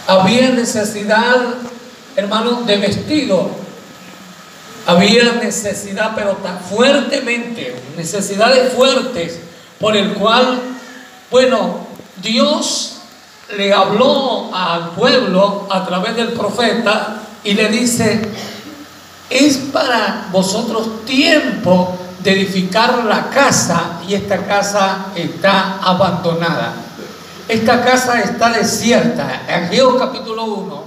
Había necesidad, hermanos, de vestido. Había necesidad, pero tan fuertemente, necesidades fuertes, por el cual, bueno, Dios le habló al pueblo a través del profeta y le dice: es para vosotros tiempo de edificar la casa, y esta casa está abandonada. Esta casa está desierta. Ageo capítulo 1.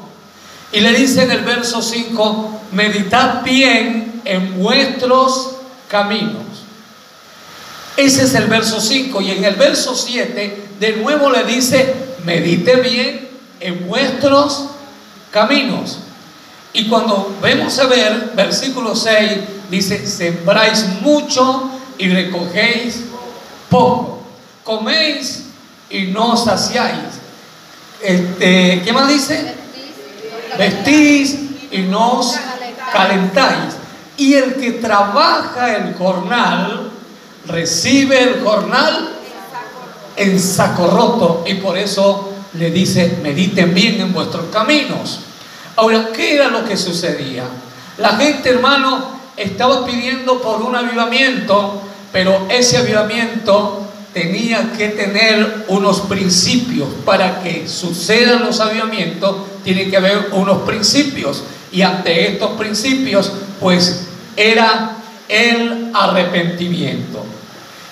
Y le dice en el verso 5: meditad bien en vuestros caminos. Ese es el verso 5. Y en el verso 7 de nuevo le dice: medite bien en vuestros caminos. Y cuando vemos a ver, versículo 6 dice: sembráis mucho y recogéis poco, coméis y no os saciáis. ¿Qué más dice? Vestís y no os calentáis. Y el que trabaja el jornal recibe el jornal en saco roto. Y por eso le dice: mediten bien en vuestros caminos. Ahora, ¿qué era lo que sucedía? La gente, hermano, estaba pidiendo por un avivamiento, pero ese avivamiento tenía que tener unos principios. Para que sucedan los avivamientos, tiene que haber unos principios. Y ante estos principios, pues, era el arrepentimiento.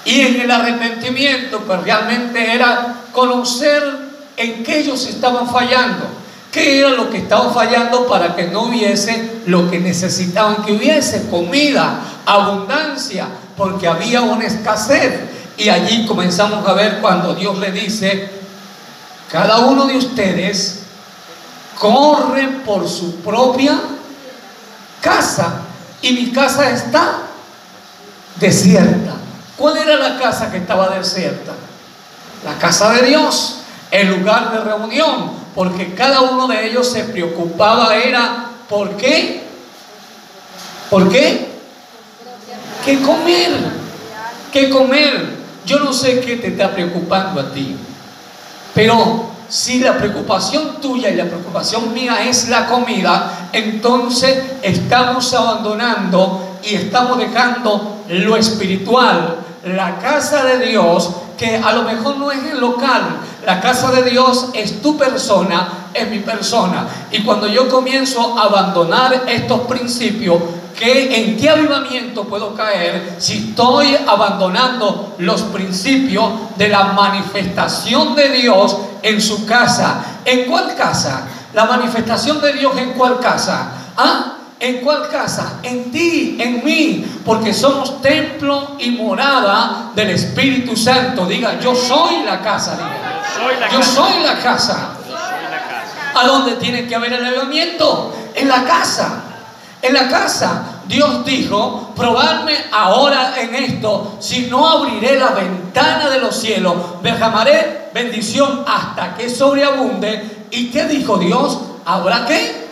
Y en el arrepentimiento, pues, realmente era conocer en qué ellos estaban fallando. ¿Qué era lo que estaba fallando para que no hubiese lo que necesitaban que hubiese? Comida, abundancia, porque había una escasez. Y allí comenzamos a ver cuando Dios le dice: cada uno de ustedes corre por su propia casa, y mi casa está desierta. ¿Cuál era la casa que estaba desierta? La casa de Dios, el lugar de reunión. Porque cada uno de ellos se preocupaba era ¿por qué? ¿Por qué? ¿Qué comer? ¿Qué comer? Yo no sé qué te está preocupando a ti, pero si la preocupación tuya y la preocupación mía es la comida, entonces estamos abandonando y estamos dejando lo espiritual, la casa de Dios, que a lo mejor no es el local. La casa de Dios es tu persona, es mi persona. Y cuando yo comienzo a abandonar estos principios, ¿en qué avivamiento puedo caer si estoy abandonando los principios de la manifestación de Dios en su casa? ¿En cuál casa? La manifestación de Dios, ¿en cuál casa? ¿En cuál casa? En ti, en mí, porque somos templo y morada del Espíritu Santo. Diga: yo soy la casa. Diga: yo soy la casa. ¿A dónde tiene que haber el avivamiento? En la casa. En la casa. Dios dijo: probadme ahora en esto, si no abriré la ventana de los cielos, derramaré bendición hasta que sobreabunde. ¿Y qué dijo Dios? ¿Habrá qué?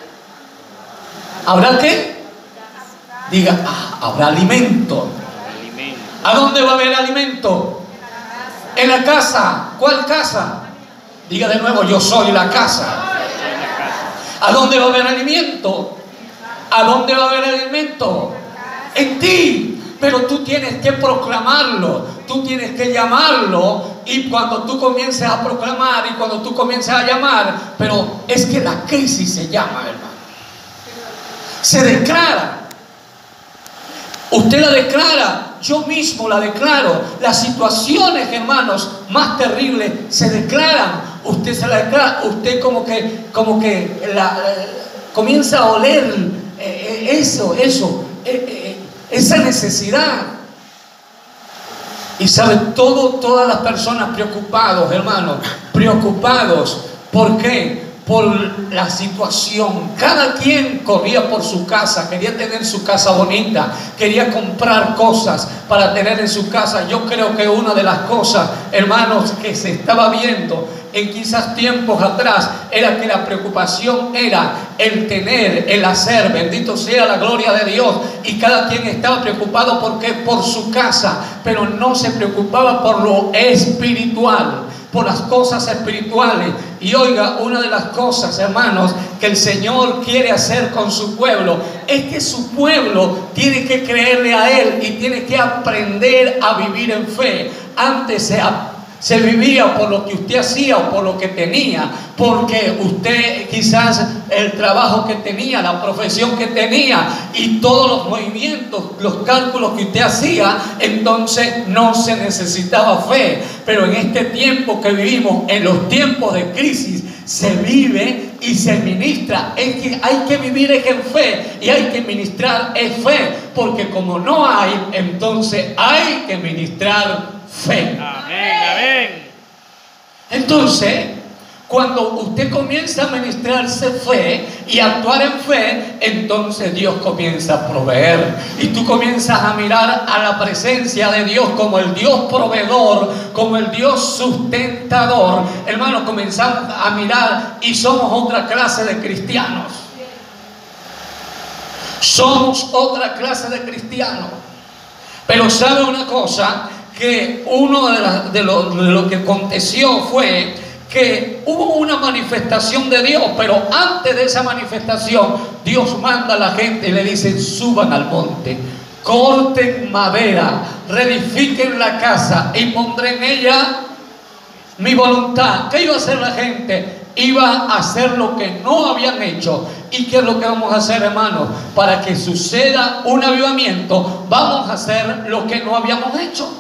¿Habrá qué? Diga: habrá alimento. ¿A dónde va a haber alimento? En la casa. ¿Cuál casa? Diga de nuevo: yo soy la casa. ¿A dónde va a haber alimento? ¿A dónde va a haber alimento? En ti. Pero tú tienes que proclamarlo, tú tienes que llamarlo. Y cuando tú comiences a proclamar y cuando tú comiences a llamar, pero es que la crisis se llama, hermano. Se declara. Usted la declara, yo mismo la declaro. Las situaciones, hermanos, más terribles se declaran. Usted se la declara. Usted como que comienza a oler esa necesidad. Y sabe, todas las personas preocupados, hermanos, preocupados. ¿Por qué? Por la situación. Cada quien corría por su casa, quería tener su casa bonita, quería comprar cosas para tener en su casa. Yo creo que una de las cosas, hermanos, que se estaba viendo en quizás tiempos atrás era que la preocupación era el tener, el hacer. Bendito sea la gloria de Dios. Y cada quien estaba preocupado por su casa, pero no se preocupaba por lo espiritual. por las cosas espirituales. Y oiga, una de las cosas, hermanos, que el Señor quiere hacer con su pueblo es que su pueblo tiene que creerle a Él y tiene que aprender a vivir en fe. Antes se vivía por lo que usted hacía o por lo que tenía, porque usted quizás el trabajo que tenía, la profesión que tenía y todos los movimientos, los cálculos que usted hacía, entonces no se necesitaba fe. Pero en este tiempo que vivimos, en los tiempos de crisis, se vive y se ministra. Es que hay que vivir en fe y hay que ministrar en fe, porque como no hay, entonces hay que ministrar fe. Amén, amén. Entonces, cuando usted comienza a ministrarse fe y actuar en fe, entonces Dios comienza a proveer. Y tú comienzas a mirar a la presencia de Dios como el Dios proveedor, como el Dios sustentador. Hermanos, comenzamos a mirar y somos otra clase de cristianos. Somos otra clase de cristianos. Pero ¿sabe una cosa? Que uno de lo que aconteció fue que hubo una manifestación de Dios, pero antes de esa manifestación Dios manda a la gente y le dice: suban al monte, corten madera, reedifiquen la casa y pondré en ella mi voluntad. ¿Qué iba a hacer la gente? Iba a hacer lo que no habían hecho. ¿Y qué es lo que vamos a hacer, hermanos? Para que suceda un avivamiento, vamos a hacer lo que no habíamos hecho.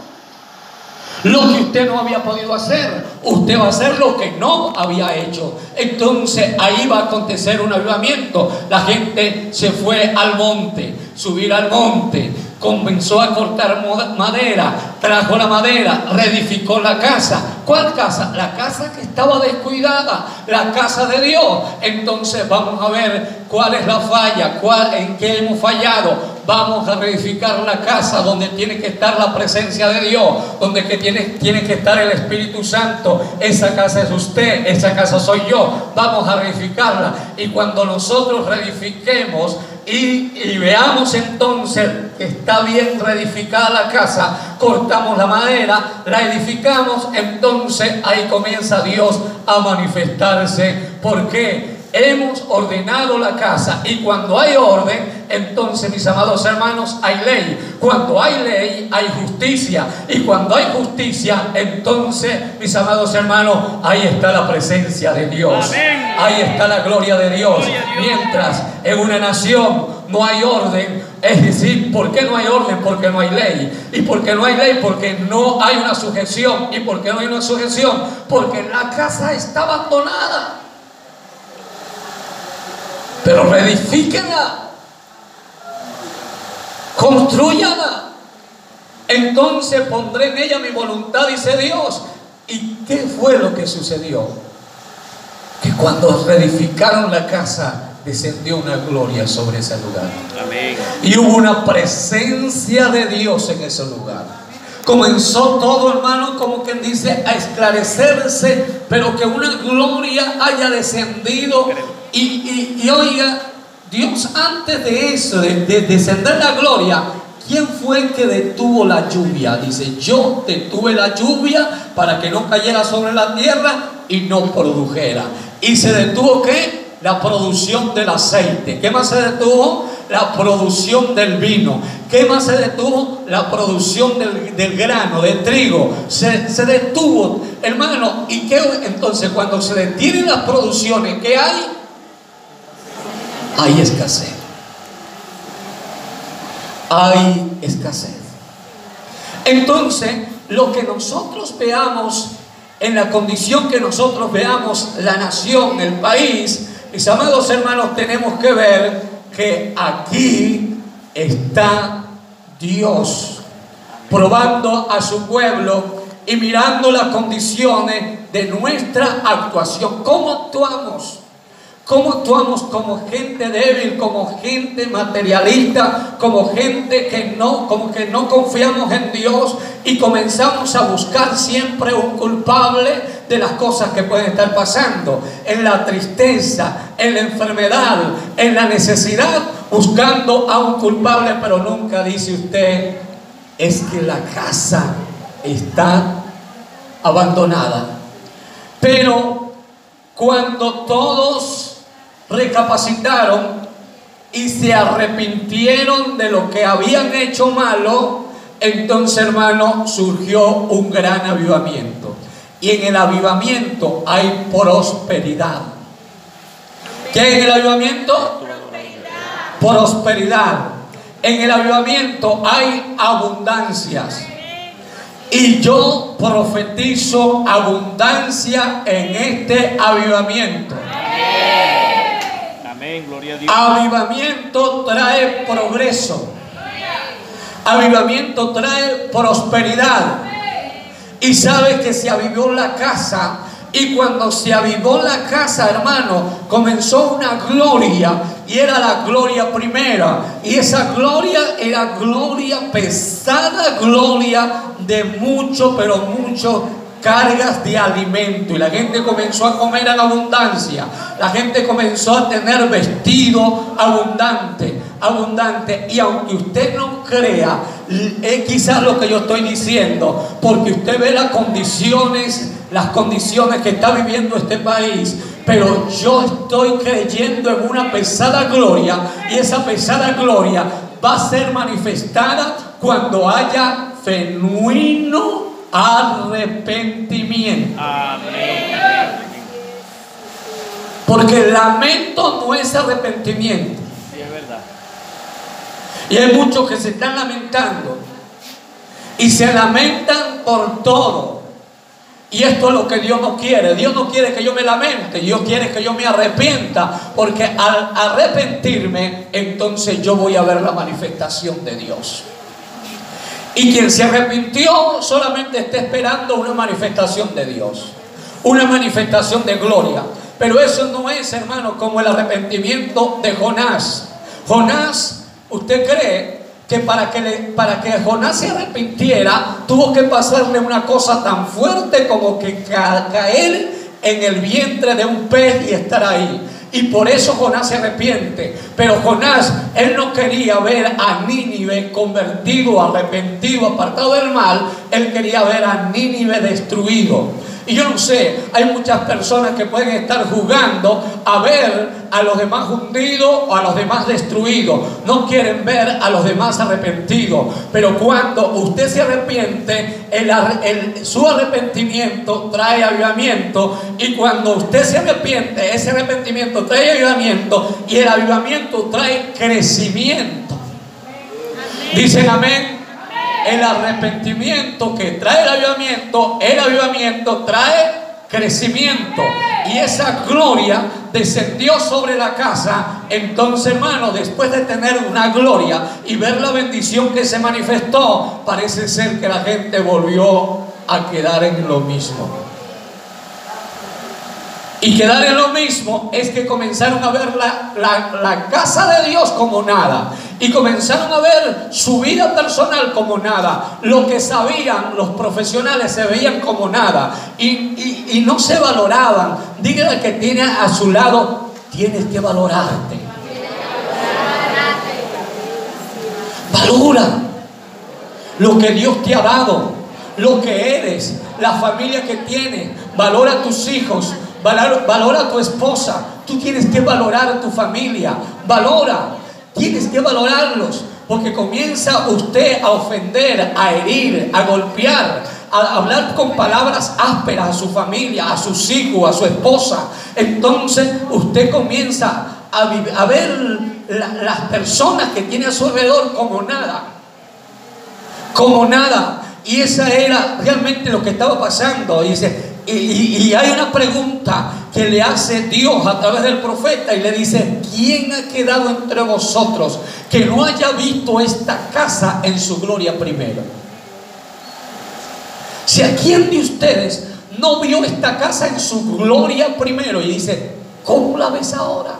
Lo que usted no había podido hacer, usted va a hacer lo que no había hecho. Entonces ahí va a acontecer un avivamiento. La gente se fue al monte, subir al monte, comenzó a cortar madera, trajo la madera, reedificó la casa. ¿Cuál casa? La casa que estaba descuidada, la casa de Dios. Entonces vamos a ver cuál es la falla, en qué hemos fallado. Vamos a reedificar la casa donde tiene que estar la presencia de Dios, donde tiene que estar el Espíritu Santo. Esa casa es usted, esa casa soy yo. Vamos a reedificarla. Y cuando nosotros reedifiquemos y veamos entonces que está bien reedificada la casa, cortamos la madera, la edificamos, entonces ahí comienza Dios a manifestarse. ¿Por qué? Hemos ordenado la casa, y cuando hay orden, entonces, mis amados hermanos, hay ley. Cuando hay ley, hay justicia, y cuando hay justicia, entonces, mis amados hermanos, ahí está la presencia de Dios. Amén. Ahí está la gloria de Dios. Mientras en una nación no hay orden, es decir, ¿por qué no hay orden? Porque no hay ley. ¿Y por qué no hay ley? Porque no hay una sujeción. ¿Y por qué no hay una sujeción? Porque la casa está abandonada. Pero reedifíquenla, construyanla, entonces pondré en ella mi voluntad, dice Dios. ¿Y qué fue lo que sucedió? Que cuando reedificaron la casa, descendió una gloria sobre ese lugar. Amén. Y hubo una presencia de Dios en ese lugar. Comenzó todo, hermano, como quien dice, a esclarecerse, pero que una gloria haya descendido. Y oiga, Dios antes de eso, de descender la gloria, ¿quién fue el que detuvo la lluvia? Dice: yo detuve la lluvia para que no cayera sobre la tierra y no produjera. ¿Y se detuvo qué? La producción del aceite. ¿Qué más se detuvo? La producción del vino. ¿Qué más se detuvo? La producción del grano, del trigo. Se detuvo, hermano. ¿Y qué? Entonces, cuando se detienen las producciones, ¿qué hay? Hay escasez. Hay escasez. Entonces, lo que nosotros veamos, en la condición que nosotros veamos la nación, el país, mis amados hermanos, tenemos que ver que aquí está Dios probando a su pueblo y mirando las condiciones de nuestra actuación. ¿Cómo actuamos? ¿Cómo actuamos como gente débil, como gente materialista, como gente que no confiamos en Dios y comenzamos a buscar siempre un culpable de las cosas que pueden estar pasando? En la tristeza, en la enfermedad, en la necesidad, buscando a un culpable, pero nunca dice usted: es que la casa está abandonada. Pero cuando todos recapacitaron y se arrepintieron de lo que habían hecho malo, entonces, hermano, surgió un gran avivamiento. Y en el avivamiento hay prosperidad. ¿Qué hay en el avivamiento? Prosperidad. En el avivamiento hay abundancias. Y yo profetizo abundancia en este avivamiento. Amén, gloria a Dios. Avivamiento trae progreso. Avivamiento trae prosperidad. Y sabe que se avivó la casa. Y cuando se avivó la casa, hermano, comenzó una gloria. Y era la gloria primera. Y esa gloria era gloria pesada, gloria de mucho, pero mucho cargas de alimento. Y la gente comenzó a comer en abundancia. La gente comenzó a tener vestido abundante. Y aunque usted no crea, es quizás lo que yo estoy diciendo, porque usted ve las condiciones que está viviendo este país, pero yo estoy creyendo en una pesada gloria, y esa pesada gloria va a ser manifestada cuando haya genuino arrepentimiento. Amén. Porque el lamento no es arrepentimiento. Sí, es verdad. Y hay muchos que se están lamentando y se lamentan por todo. Y esto es lo que Dios no quiere. Dios no quiere que yo me lamente, Dios quiere que yo me arrepienta, porque al arrepentirme, entonces yo voy a ver la manifestación de Dios. Y quien se arrepintió solamente está esperando una manifestación de Dios, una manifestación de gloria. Pero eso no es, hermano, como el arrepentimiento de Jonás. Jonás, ¿usted cree que para que Jonás se arrepintiera tuvo que pasarle una cosa tan fuerte como que caer en el vientre de un pez y estar ahí? Y por eso Jonás se arrepiente. Pero Jonás, él no quería ver a Nínive convertido, arrepentido, apartado del mal. Él quería ver a Nínive destruido. Y yo no sé, hay muchas personas que pueden estar jugando a ver a los demás hundidos o a los demás destruidos. No quieren ver a los demás arrepentidos. Pero cuando usted se arrepiente, su arrepentimiento trae avivamiento. Y cuando usted se arrepiente, ese arrepentimiento trae avivamiento. Y el avivamiento trae crecimiento. Dicen amén. El arrepentimiento que trae el avivamiento trae crecimiento. Y esa gloria descendió sobre la casa. Entonces, hermano, después de tener una gloria y ver la bendición que se manifestó, parece ser que la gente volvió a quedar en lo mismo. Y quedar en lo mismo es que comenzaron a ver la casa de Dios como nada. Y comenzaron a ver su vida personal como nada. Lo que sabían los profesionales se veían como nada. Y no se valoraban. Dígale que tiene a su lado, tienes que valorarte. Valora lo que Dios te ha dado, lo que eres, la familia que tienes. Valora a tus hijos. Valora a tu esposa. Tú tienes que valorar a tu familia. Tienes que valorarlos. Porque comienza usted a ofender, a herir, a golpear, a hablar con palabras ásperas a su familia, a sus hijos, a su esposa. Entonces usted comienza a ver las personas que tiene a su alrededor como nada. Como nada. Y esa era realmente lo que estaba pasando. Y hay una pregunta que le hace Dios a través del profeta y le dice: ¿quién ha quedado entre vosotros que no haya visto esta casa en su gloria primero? Si a quién de ustedes no vio esta casa en su gloria primero, y dice: ¿cómo la ves ahora?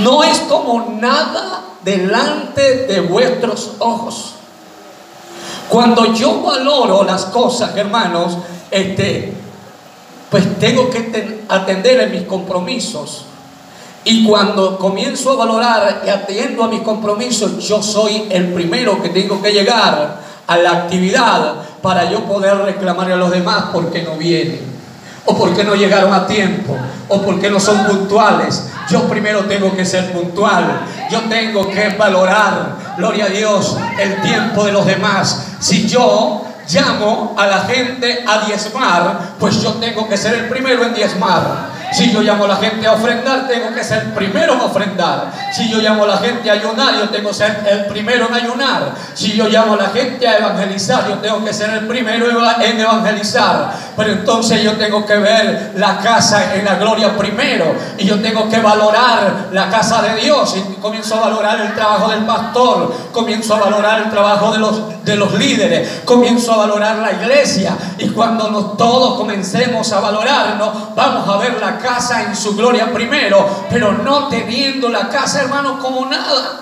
No es como nada delante de vuestros ojos. Cuando yo valoro las cosas, hermanos, pues tengo que atender a mis compromisos. Y cuando comienzo a valorar y atiendo a mis compromisos, yo soy el primero que tengo que llegar a la actividad para yo poder reclamarle a los demás porque no vienen. o porque no llegaron a tiempo, o porque no son puntuales. Yo primero tengo que ser puntual. Yo tengo que valorar, gloria a Dios, el tiempo de los demás. Si yo llamo a la gente a diezmar, pues yo tengo que ser el primero en diezmar. Si yo llamo a la gente a ofrendar, tengo que ser el primero en ofrendar. Si yo llamo a la gente a ayunar, yo tengo que ser el primero en ayunar. Si yo llamo a la gente a evangelizar, yo tengo que ser el primero en evangelizar. Pero entonces yo tengo que ver la casa en la gloria primero, y yo tengo que valorar la casa de Dios, y comienzo a valorar el trabajo del pastor, comienzo a valorar el trabajo de los líderes, comienzo a valorar la iglesia. Y cuando todos comencemos a valorarnos, vamos a ver la casa en su gloria primero, pero no teniendo la casa, hermanos, como nada.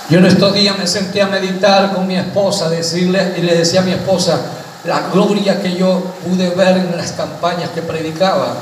Yo en estos días me senté a meditar con mi esposa, y le decía a mi esposa la gloria que yo pude ver en las campañas que predicaba.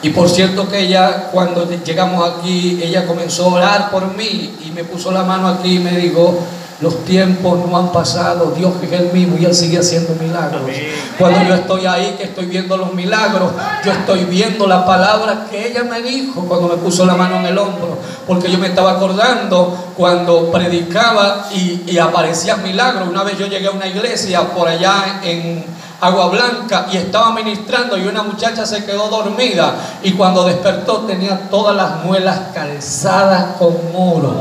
Y por cierto que ella, cuando llegamos aquí, ella comenzó a orar por mí y me puso la mano aquí y me dijo: los tiempos no han pasado, Dios es el mismo y Él sigue haciendo milagros. Amén. Cuando yo estoy ahí, que estoy viendo los milagros, yo estoy viendo la palabra que ella me dijo cuando me puso la mano en el hombro. Porque yo me estaba acordando cuando predicaba y aparecían milagros. Una vez yo llegué a una iglesia por allá en Agua Blanca y estaba ministrando, y una muchacha se quedó dormida, y cuando despertó tenía todas las muelas calzadas con oro.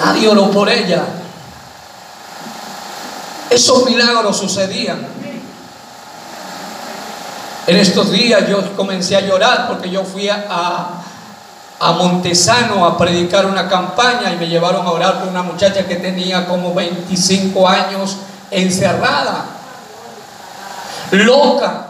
Nadie oró por ella. Esos milagros sucedían. En estos días yo comencé a llorar porque yo fui a Montesano a predicar una campaña y me llevaron a orar por una muchacha que tenía como 25 años encerrada, loca,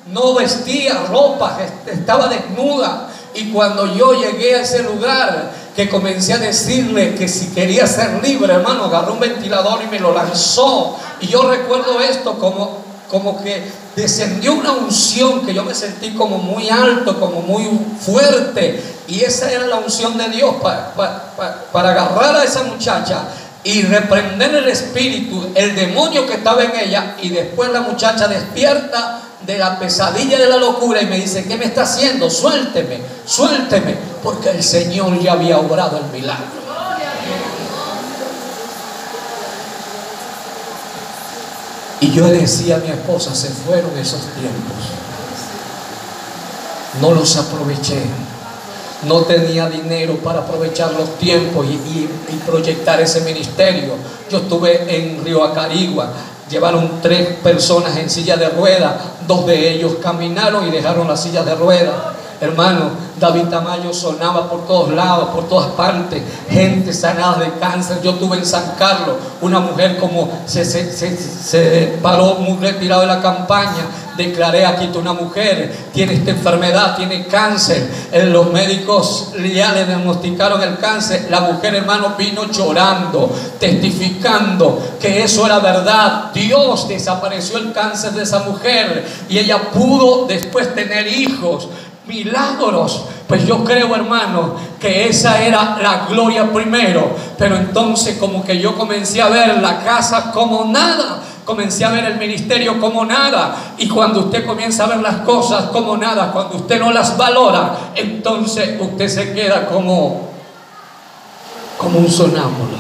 no vestía ropa, estaba desnuda. Y cuando yo llegué a ese lugar, que comencé a decirle que si quería ser libre, hermano, agarró un ventilador y me lo lanzó. Y yo recuerdo esto como que descendió una unción, que yo me sentí como muy alto, como muy fuerte. Y esa era la unción de Dios para agarrar a esa muchacha y reprender el espíritu, el demonio que estaba en ella. Y después la muchacha despierta de la pesadilla de la locura y me dice: ¿qué me está haciendo? Suélteme, suélteme, porque el Señor ya había obrado el milagro. Y yo le decía a mi esposa: se fueron esos tiempos, no los aproveché, no tenía dinero para aprovechar los tiempos y proyectar ese ministerio. Yo estuve en Río Acarigua. Llevaron 3 personas en silla de ruedas, 2 de ellos caminaron y dejaron las sillas de ruedas. Hermano, David Tamayo sonaba por todos lados, por todas partes, gente sanada de cáncer. Yo estuve en San Carlos, una mujer como se paró muy retirada de la campaña. Declaré: aquí está una mujer, tiene esta enfermedad, tiene cáncer. Los médicos ya le diagnosticaron el cáncer. La mujer, hermano, vino llorando, testificando que eso era verdad. Dios desapareció el cáncer de esa mujer y ella pudo después tener hijos. Milagros. Pues yo creo, hermano, que esa era la gloria primero. Pero entonces como que yo comencé a ver la casa como nada, comencé a ver el ministerio como nada. Y cuando usted comienza a ver las cosas como nada, cuando usted no las valora, entonces usted se queda como un sonámbulo.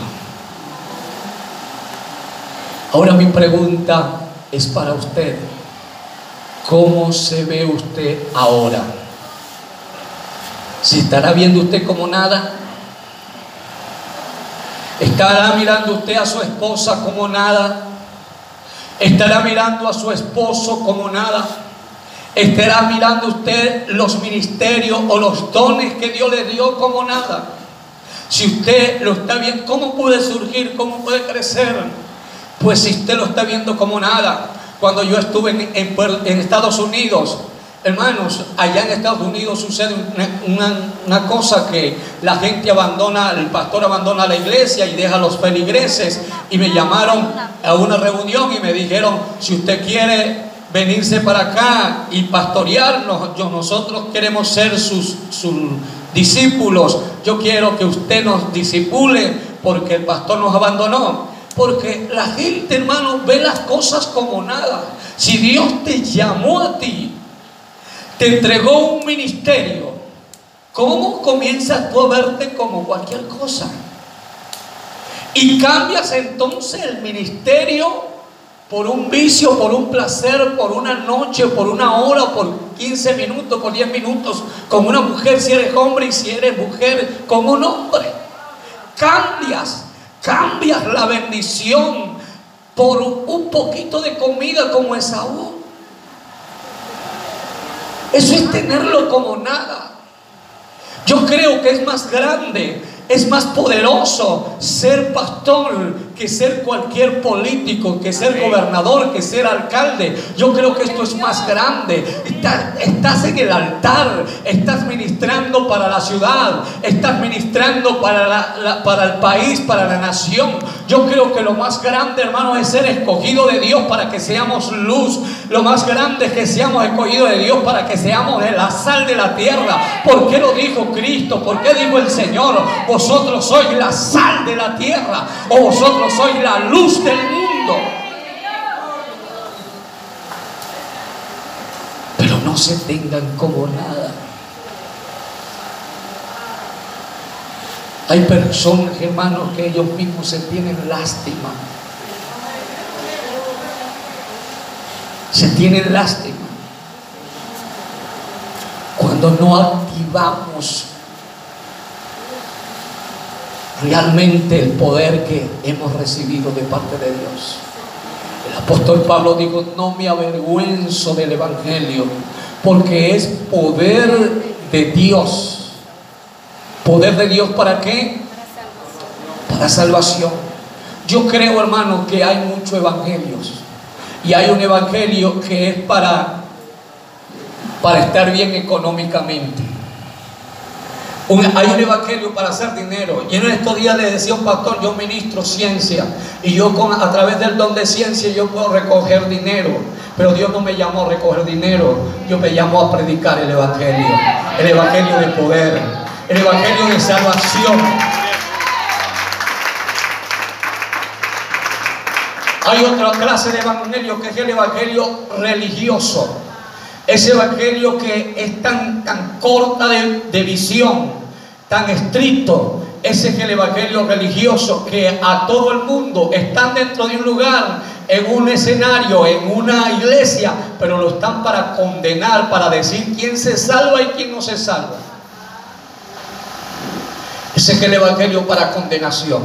Ahora mi pregunta es para usted: ¿cómo se ve usted ahora? ¿Si estará viendo usted como nada? ¿Estará mirando usted a su esposa como nada? ¿Estará mirando a su esposo como nada? ¿Estará mirando usted los ministerios o los dones que Dios le dio como nada? Si usted lo está viendo, ¿cómo puede surgir? ¿Cómo puede crecer? Pues si usted lo está viendo como nada. Cuando yo estuve en Estados Unidos, hermanos, allá en Estados Unidos sucede una cosa, que la gente abandona, el pastor abandona la iglesia y deja a los feligreses. Y me llamaron a una reunión y me dijeron: si usted quiere venirse para acá y pastorearnos, nosotros queremos ser sus discípulos. Yo quiero que usted nos discipule porque el pastor nos abandonó. Porque la gente, hermano, ve las cosas como nada. Si Dios te llamó a ti, te entregó un ministerio, ¿cómo comienzas tú a verte como cualquier cosa? Y cambias entonces el ministerio por un vicio, por un placer, por una noche, por una hora, por 15 minutos, por 10 minutos, con una mujer si eres hombre y si eres mujer con un hombre. Cambias la bendición por un poquito de comida como Esaú. Eso es tenerlo como nada. Yo creo que es más grande, es más poderoso ser pastor que ser cualquier político, que ser gobernador, que ser alcalde. Yo creo que esto es más grande. Estás en el altar, estás ministrando para la ciudad, estás ministrando para el país, para la nación. Yo creo que lo más grande, hermano, es ser escogido de Dios para que seamos luz. Lo más grande es que seamos escogidos de Dios para que seamos la sal de la tierra. ¿Por qué lo dijo Cristo? ¿Por qué dijo el Señor? Vosotros sois la sal de la tierra, o vosotros sois la luz del mundo. Pero no se tengan como nada. Hay personas, hermanos, que ellos mismos se tienen lástima. Se tienen lástima cuando no activamos realmente el poder que hemos recibido de parte de Dios. El apóstol Pablo dijo: no me avergüenzo del evangelio, porque es poder de Dios. ¿Poder de Dios para qué? Para salvación. Yo creo, hermano, que hay muchos evangelios, y hay un evangelio que es para estar bien económicamente. Hay un evangelio para hacer dinero. Y en estos días le decía a un pastor: yo ministro ciencia, y yo a través del don de ciencia yo puedo recoger dinero. Pero Dios no me llamó a recoger dinero, Dios me llamó a predicar el evangelio de poder, el evangelio de salvación. Hay otra clase de evangelio que es el evangelio religioso. Ese evangelio que es tan corta de visión, tan estricto. Ese es el evangelio religioso, que a todo el mundo están dentro de un lugar, en un escenario, en una iglesia, pero lo están para condenar, para decir quién se salva y quién no se salva. Ese es el evangelio para condenación.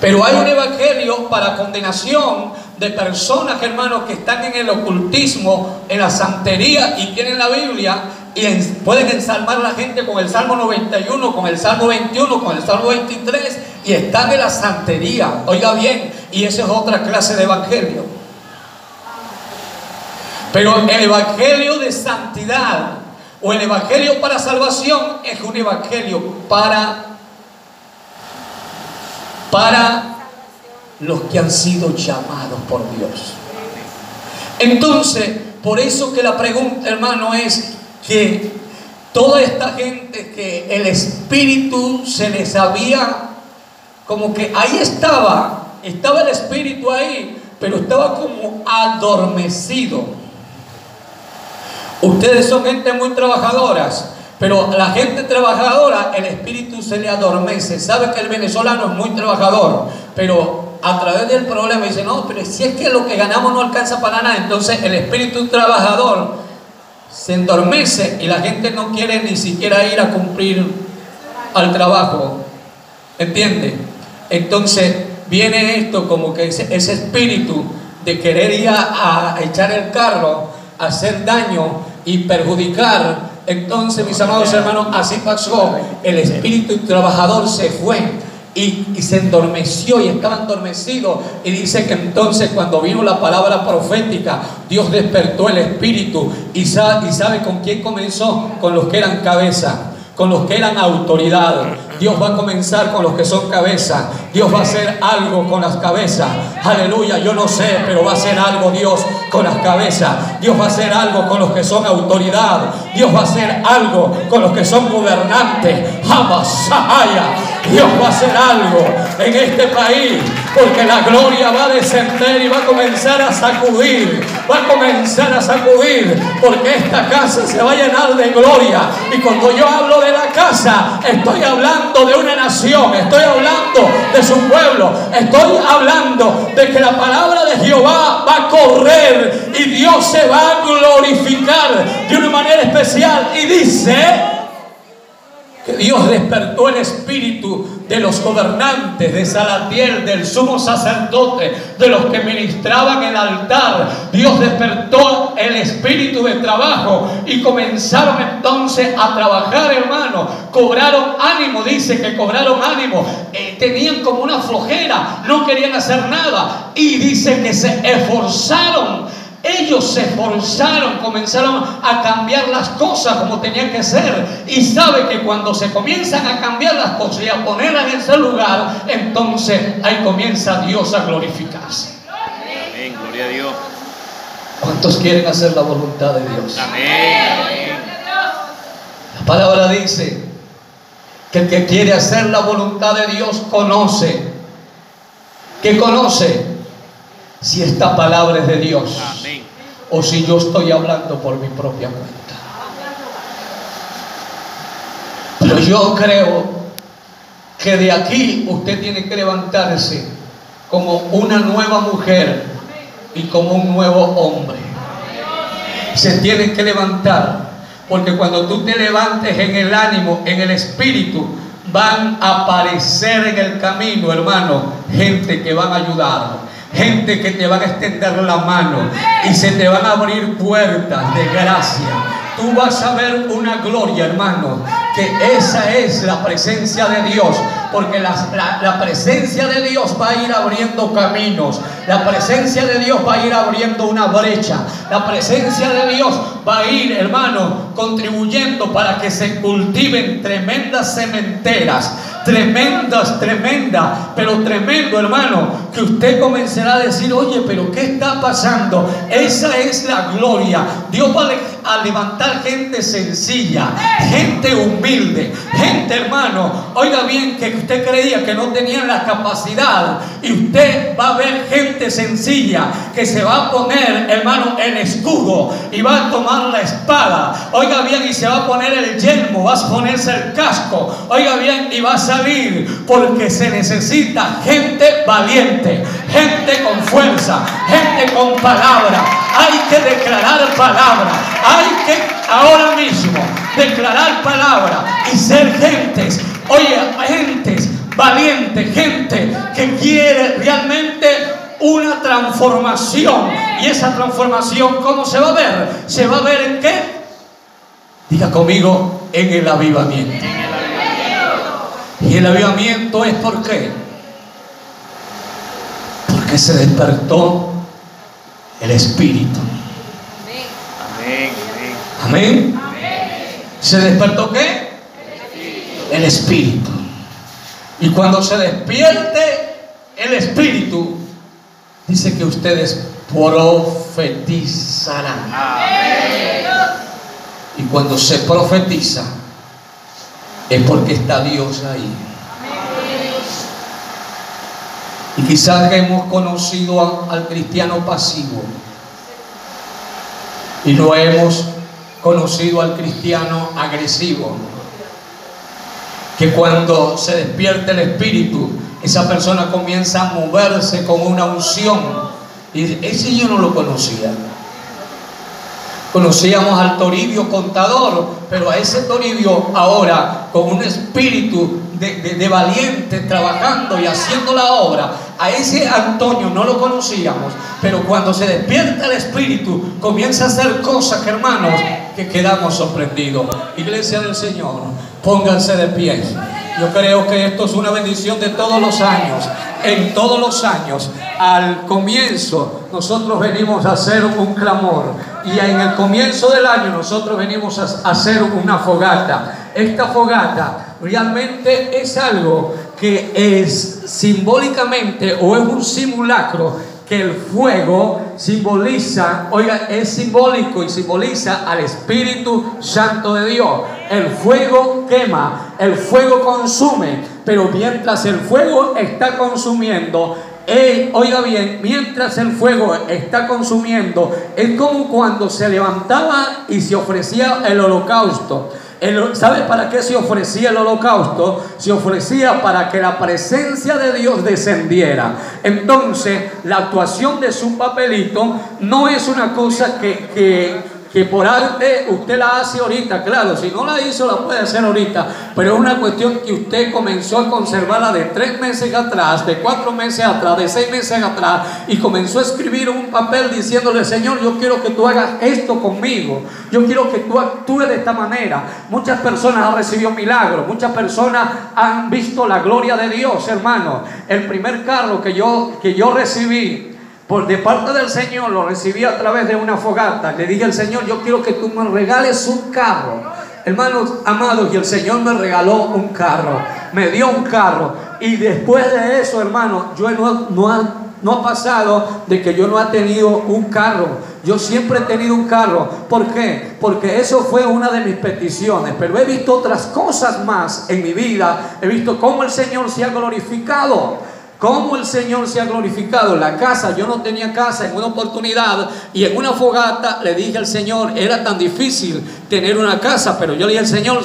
Pero hay un evangelio para condenación de personas, hermanos, que están en el ocultismo, en la santería, y tienen la Biblia y pueden ensalmar a la gente con el Salmo 91, con el Salmo 21, con el Salmo 23, y están en la santería. Oiga bien, y esa es otra clase de evangelio. Pero el evangelio de santidad o el evangelio para salvación es un evangelio para los que han sido llamados por Dios. Entonces, por eso que la pregunta, hermano, es que toda esta gente que el Espíritu se les había, como que ahí estaba el Espíritu ahí, pero estaba como adormecido. Ustedes son gente muy trabajadoras, pero la gente trabajadora, el espíritu se le adormece. Sabe que el venezolano es muy trabajador, pero a través del problema dice: no, pero si es que lo que ganamos no alcanza para nada. Entonces el espíritu trabajador se endormece y la gente no quiere ni siquiera ir a cumplir al trabajo. ¿Entiende? Entonces viene esto como que ese espíritu de querer ir a echar el carro, hacer daño y perjudicar. Entonces, mis amados hermanos, así pasó. El espíritu trabajador se fue y se endormeció, y estaba endormecido. Y dice que entonces, cuando vino la palabra profética, Dios despertó el espíritu. Y sabe con quién comenzó: con los que eran cabeza, con los que eran autoridad. Dios va a comenzar con los que son cabeza. Dios va a hacer algo con las cabezas. Aleluya, yo no sé, pero va a hacer algo Dios con las cabezas. Dios va a hacer algo con los que son autoridad. Dios va a hacer algo con los que son gobernantes. Dios va a hacer algo en este país. porque la gloria va a descender y va a comenzar a sacudir, porque esta casa se va a llenar de gloria. Y cuando yo hablo de la casa, estoy hablando de una nación, estoy hablando de su pueblo, estoy hablando de que la palabra de Jehová va a correr y Dios se va a glorificar de una manera especial. Y dice que Dios despertó el espíritu de los gobernantes, de Salatiel, del sumo sacerdote, de los que ministraban el altar. Dios despertó el espíritu de trabajo y comenzaron entonces a trabajar, hermano. Cobraron ánimo, dice que cobraron ánimo. Tenían como una flojera, no querían hacer nada. Y dice que se esforzaron. Ellos se esforzaron, comenzaron a cambiar las cosas como tenían que ser. Y sabe que cuando se comienzan a cambiar las cosas y a ponerlas en ese lugar, entonces ahí comienza Dios a glorificarse. Amén, gloria a Dios. ¿Cuántos quieren hacer la voluntad de Dios? Amén. La palabra dice que el que quiere hacer la voluntad de Dios conoce. ¿Qué conoce? Si esta palabra es de Dios. Amén. O si yo estoy hablando por mi propia cuenta. Pero yo creo que de aquí usted tiene que levantarse como una nueva mujer y como un nuevo hombre. Se tiene que levantar, porque cuando tú te levantes en el ánimo, en el espíritu, van a aparecer en el camino, hermano, gente que van a ayudar. Gente que te van a extender la mano y se te van a abrir puertas de gracia. Tú vas a ver una gloria, hermano, que esa es la presencia de Dios, porque la presencia de Dios va a ir abriendo caminos. La presencia de Dios va a ir abriendo una brecha. La presencia de Dios va a ir, hermano, contribuyendo para que se cultiven tremendas sementeras. Tremendas, pero tremendo, hermano, que usted comenzará a decir: oye, pero ¿qué está pasando? Esa es la gloria. Dios va a levantar gente sencilla, gente humilde, gente, hermano, oiga bien, que usted creía que no tenían la capacidad, y usted va a ver gente sencilla que se va a poner, hermano, el escudo y va a tomar la espada, oiga bien, y se va a poner el yelmo, va a ponerse el casco, oiga bien, y va a salir, porque se necesita gente valiente, gente con fuerza, gente con palabra. Hay que declarar palabra, hay que ahora mismo declarar palabra y ser gentes, oye, gentes valientes, gente que quiere realmente una transformación. Y esa transformación, ¿cómo se va a ver? ¿Se va a ver en qué? Diga conmigo: en el avivamiento. Y el avivamiento es ¿por qué? Porque se despertó el Espíritu. Amén. Amén. ¿Se despertó qué? El Espíritu. Y cuando se despierte el Espíritu, dice que ustedes profetizarán. Amén. Y cuando se profetiza, es porque está Dios ahí. Y quizás hemos conocido al cristiano pasivo y no hemos conocido al cristiano agresivo, que cuando se despierta el Espíritu, esa persona comienza a moverse con una unción. Y ese yo no lo conocía. Conocíamos al Toribio contador, pero a ese Toribio ahora con un espíritu de valiente, trabajando y haciendo la obra, a ese Antonio no lo conocíamos, pero cuando se despierta el espíritu comienza a hacer cosas, hermanos, que quedamos sorprendidos. Iglesia del Señor, pónganse de pie. Yo creo que esto es una bendición de todos los años. En todos los años, al comienzo, nosotros venimos a hacer un clamor, y en el comienzo del año nosotros venimos a hacer una fogata. Esta fogata realmente es algo que es simbólicamente, o es un simulacro, que el fuego simboliza, oiga, es simbólico y simboliza al Espíritu Santo de Dios. El fuego quema, el fuego consume, pero mientras el fuego está consumiendo, Oiga bien, mientras el fuego está consumiendo, es como cuando se levantaba y se ofrecía el holocausto. ¿Sabe para qué se ofrecía el holocausto? Se ofrecía para que la presencia de Dios descendiera. Entonces, la actuación de su papelito no es una cosa que por arte usted la hace ahorita. Claro, si no la hizo, la puede hacer ahorita, pero es una cuestión que usted comenzó a conservarla de 3 meses atrás, de 4 meses atrás, de 6 meses atrás, y comenzó a escribir un papel diciéndole: Señor, yo quiero que tú hagas esto conmigo, yo quiero que tú actúes de esta manera. Muchas personas han recibido milagros, muchas personas han visto la gloria de Dios, hermano. El primer carro que yo recibí de parte del Señor, lo recibí a través de una fogata. Le dije al Señor: yo quiero que tú me regales un carro. Hermanos amados, y el Señor me regaló un carro, me dio un carro. Y después de eso, hermano, yo no ha pasado de que yo no he tenido un carro. Yo siempre he tenido un carro. ¿Por qué? Porque eso fue una de mis peticiones. Pero he visto otras cosas más en mi vida. He visto cómo el Señor se ha glorificado. Cómo el Señor se ha glorificado. La casa, yo no tenía casa en una oportunidad, y en una fogata le dije al Señor: era tan difícil tener una casa, pero yo le dije al Señor: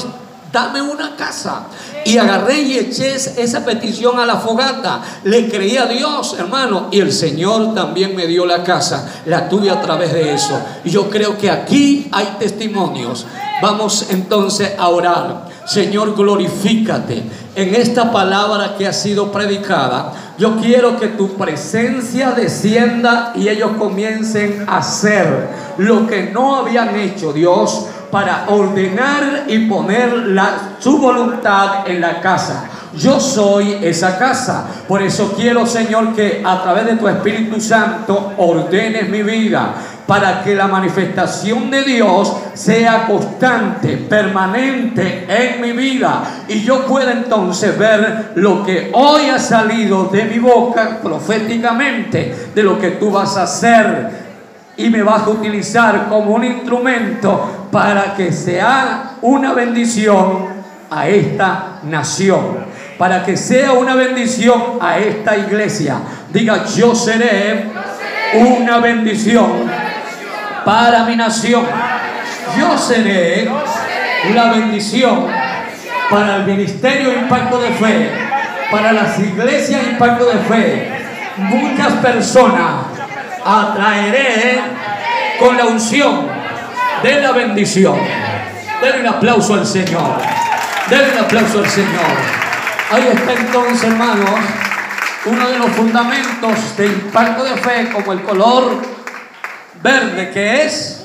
dame una casa. Y agarré y eché esa petición a la fogata. Le creí a Dios, hermano, y el Señor también me dio la casa. La tuve a través de eso. Y yo creo que aquí hay testimonios. Vamos entonces a orar. Señor, glorifícate en esta palabra que ha sido predicada. Yo quiero que tu presencia descienda y ellos comiencen a hacer lo que no habían hecho, Dios, para ordenar y poner su voluntad en la casa. Yo soy esa casa. Por eso quiero, Señor, que a través de tu Espíritu Santo ordenes mi vida, para que la manifestación de Dios sea constante, permanente en mi vida, y yo pueda entonces ver lo que hoy ha salido de mi boca proféticamente, de lo que tú vas a hacer y me vas a utilizar como un instrumento para que sea una bendición a esta nación, para que sea una bendición a esta iglesia. Diga: yo seré una bendición para mi nación. Yo seré una bendición para el ministerio Impacto de Fe, para las iglesias Impacto de Fe. Muchas personas atraeré con la unción de la bendición. Denle un aplauso al Señor. Denle un aplauso al Señor. Ahí está entonces, hermanos, uno de los fundamentos de Impacto de Fe, como el color verde, que es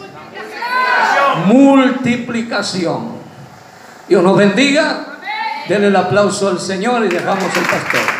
multiplicación. Dios nos bendiga. Denle el aplauso al Señor y dejamos al pastor.